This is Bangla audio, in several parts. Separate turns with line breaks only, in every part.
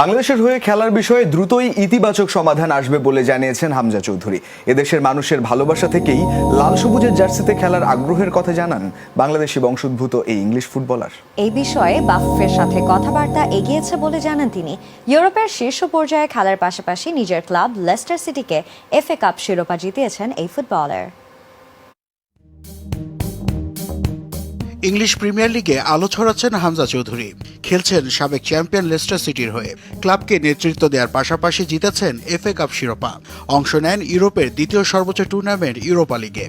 বাংলাদেশের হয়ে খেলার বিষয়ে দ্রুতই ইতিবাচক সমাধান আসবে বলে জানিয়েছেন হামজা চৌধুরী। এদেশের মানুষের ভালোবাসা থেকেই লাল সবুজের জার্সিতে খেলার আগ্রহের কথা জানান বাংলাদেশি বংশোদ্ভূত এই ইংলিশ ফুটবলার।
এই বিষয়ে বাফুফের সাথে কথাবার্তা এগিয়েছে বলে জানান তিনি। ইউরোপের শীর্ষ পর্যায়ে খেলার পাশাপাশি নিজের ক্লাব লেস্টার সিটিকে এফএ কাপ শিরোপা জিতিয়েছেন এই ফুটবলার।
ইংলিশ প্রিমিয়ার লিগে আলো ছড়াচ্ছেন হামজা চৌধুরী। খেলছেন সাবেক চ্যাম্পিয়ন লেস্টার সিটির হয়ে। ক্লাবকে নেতৃত্ব দেওয়ার পাশাপাশি জিতেছেন এফএ কাপ শিরোপা। অংশ নেন ইউরোপের দ্বিতীয় সর্বোচ্চ টুর্নামেন্ট ইউরোপা লিগে।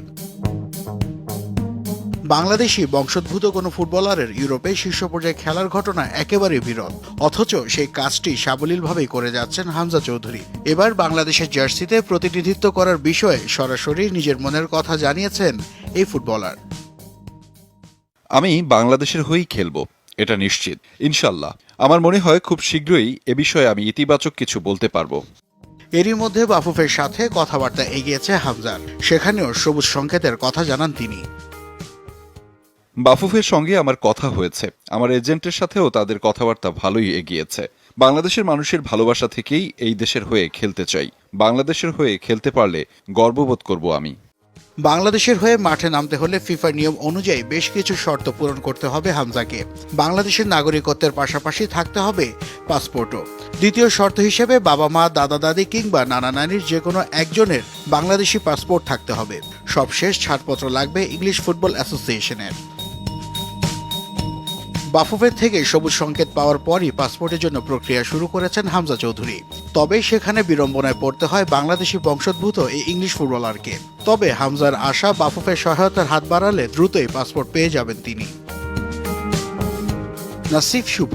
বাংলাদেশি বংশোদ্ভূত কোনো ফুটবলারের ইউরোপে শীর্ষ পর্যায়ে খেলার ঘটনা একেবারেই বিরল। অথচ সেই কাজটি সাবলীলভাবেই করে যাচ্ছেন হামজা চৌধুরী। এবার বাংলাদেশের জার্সিতে প্রতিনিধিত্ব করার বিষয়ে সরাসরি নিজের মনের কথা জানিয়েছেন এই ফুটবলার।
আমি বাংলাদেশের হয়েই খেলব, এটা নিশ্চিত ইনশাল্লাহ। আমার মনে হয় খুব শীঘ্রই এ বিষয়ে আমি ইতিবাচক কিছু বলতে পারবো।
এরই মধ্যে বাফুফের সাথে কথাবার্তা এগিয়েছে হামজার। সেখানেও সবুজ সংকেতের কথা জানান তিনি।
বাফুফের সঙ্গে আমার কথা হয়েছে, আমার এজেন্টের সাথেও তাদের কথাবার্তা ভালোই এগিয়েছে। বাংলাদেশের মানুষের ভালোবাসা থেকেই এই দেশের হয়ে খেলতে চাই। বাংলাদেশের হয়ে খেলতে পারলে গর্ববোধ করব আমি।
বাংলাদেশের হয়ে মাঠে নামতে হলে ফিফার নিয়ম অনুযায়ী বেশ কিছু শর্ত পূরণ করতে হবে হামজাকে। বাংলাদেশের নাগরিকত্বের পাশাপাশি থাকতে হবে পাসপোর্টও। দ্বিতীয় শর্ত হিসেবে বাবা মা, দাদা দাদি কিংবা নানা নানির যে কোনো একজনের বাংলাদেশি পাসপোর্ট থাকতে হবে। সবশেষ ছাড়পত্র লাগবে ইংলিশ ফুটবল অ্যাসোসিয়েশনের। বাফুফের থেকে সবুজ সংকেত পাওয়ার পরই পাসপোর্টের জন্য প্রক্রিয়া শুরু করেছেন হামজা চৌধুরী। তবে সেখানে বিড়ম্বনায় পড়তে হয় বাংলাদেশি বংশোদ্ভূত এই ইংলিশ ফুটবলারকে। তবে হামজার আশা বাফুফের সহায়তার হাত বাড়ালে দ্রুতই পাসপোর্ট পেয়ে যাবেন তিনি। নাসিফ শুভ,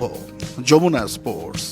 যমুনা স্পোর্টস।